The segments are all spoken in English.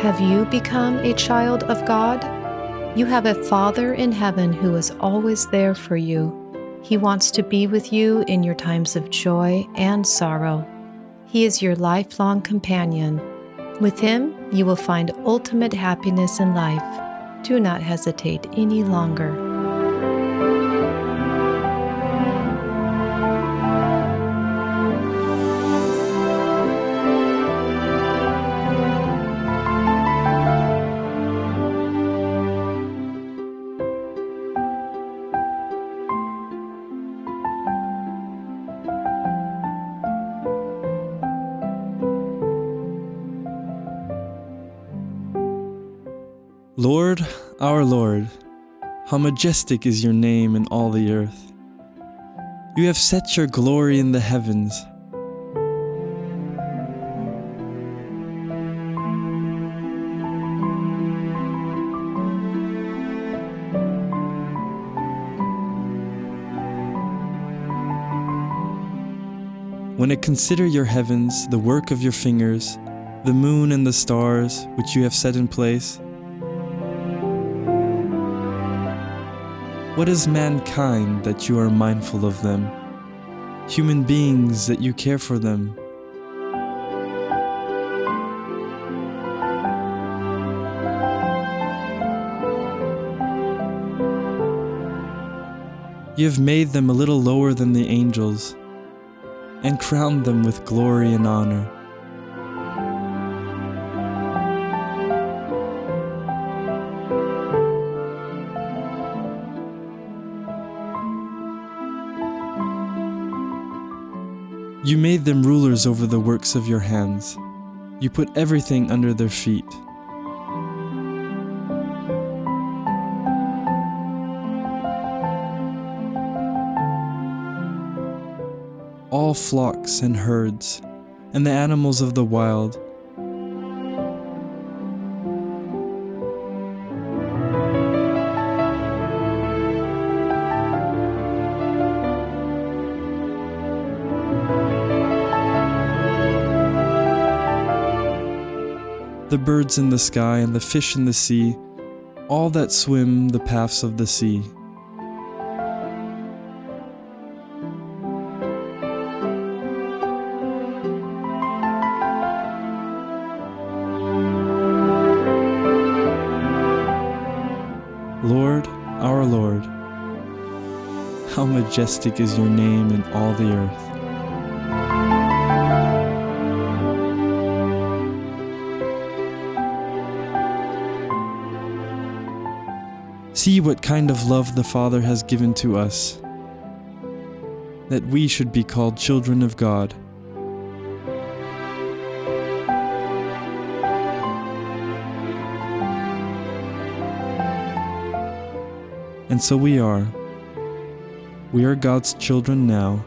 Have you become a child of God? You have a Father in heaven who is always there for you. He wants to be with you in your times of joy and sorrow. He is your lifelong companion. With him, you will find ultimate happiness in life. Do not hesitate any longer. Lord, our Lord, how majestic is your name in all the earth. You have set your glory in the heavens. When I consider your heavens, the work of your fingers, the moon and the stars which you have set in place, what is mankind that you are mindful of them? Human beings that you care for them? You have made them a little lower than the angels, and crowned them with glory and honor. You made them rulers over the works of your hands. You put everything under their feet. All flocks and herds, and the animals of the wild, the birds in the sky and the fish in the sea, all that swim the paths of the sea. Lord, our Lord, how majestic is your name in all the earth. See what kind of love the Father has given to us, that we should be called children of God. And so we are. We are God's children now,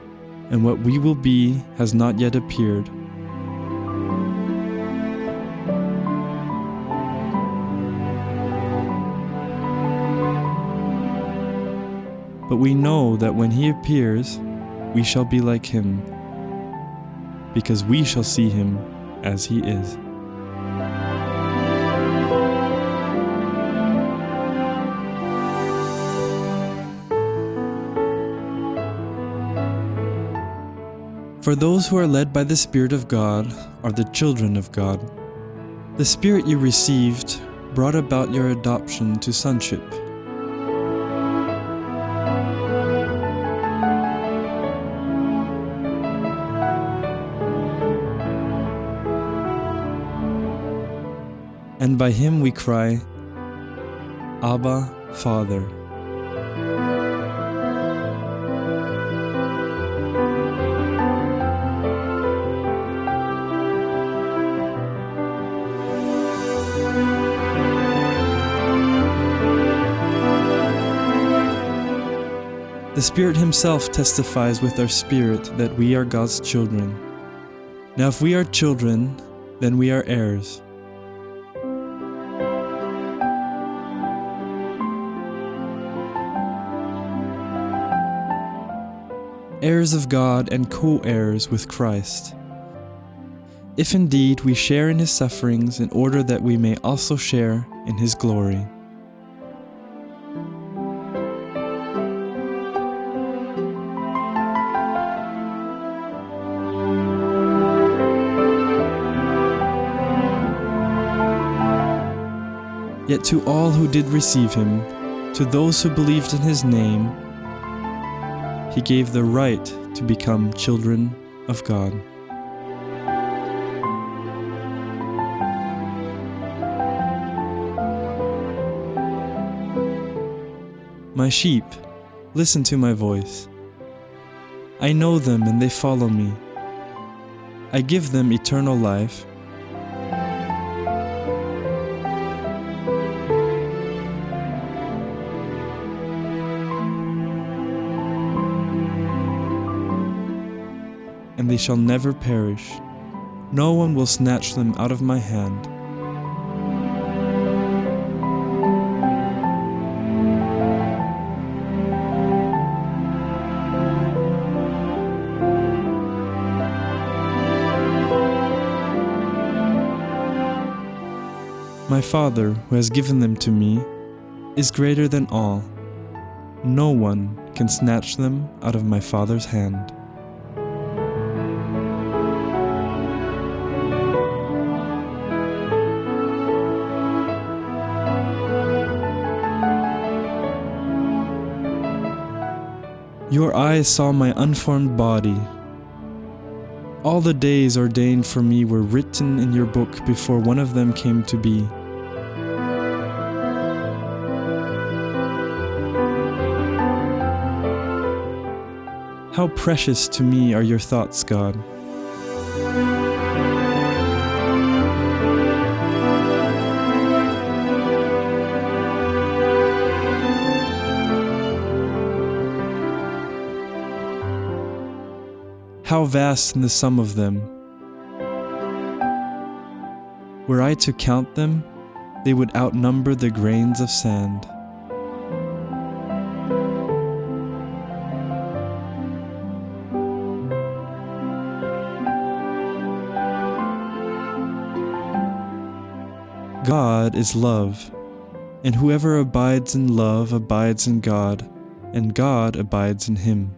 and what we will be has not yet appeared. But we know that when he appears, we shall be like him, because we shall see him as he is. For those who are led by the Spirit of God are the children of God. The Spirit you received brought about your adoption to sonship. And by him we cry, Abba, Father. The Spirit himself testifies with our spirit that we are God's children. Now if we are children, then we are heirs. Heirs of God and co-heirs with Christ, if indeed we share in his sufferings in order that we may also share in his glory. Yet to all who did receive him, to those who believed in his name, he gave the right to become children of God. My sheep, listen to my voice. I know them and they follow me. I give them eternal life. And they shall never perish. No one will snatch them out of my hand. My Father, who has given them to me, is greater than all. No one can snatch them out of my Father's hand. Your eyes saw my unformed body. All the days ordained for me were written in your book before one of them came to be. How precious to me are your thoughts, God. How vast in the sum of them. Were I to count them, they would outnumber the grains of sand. God is love, and whoever abides in love abides in God, and God abides in him.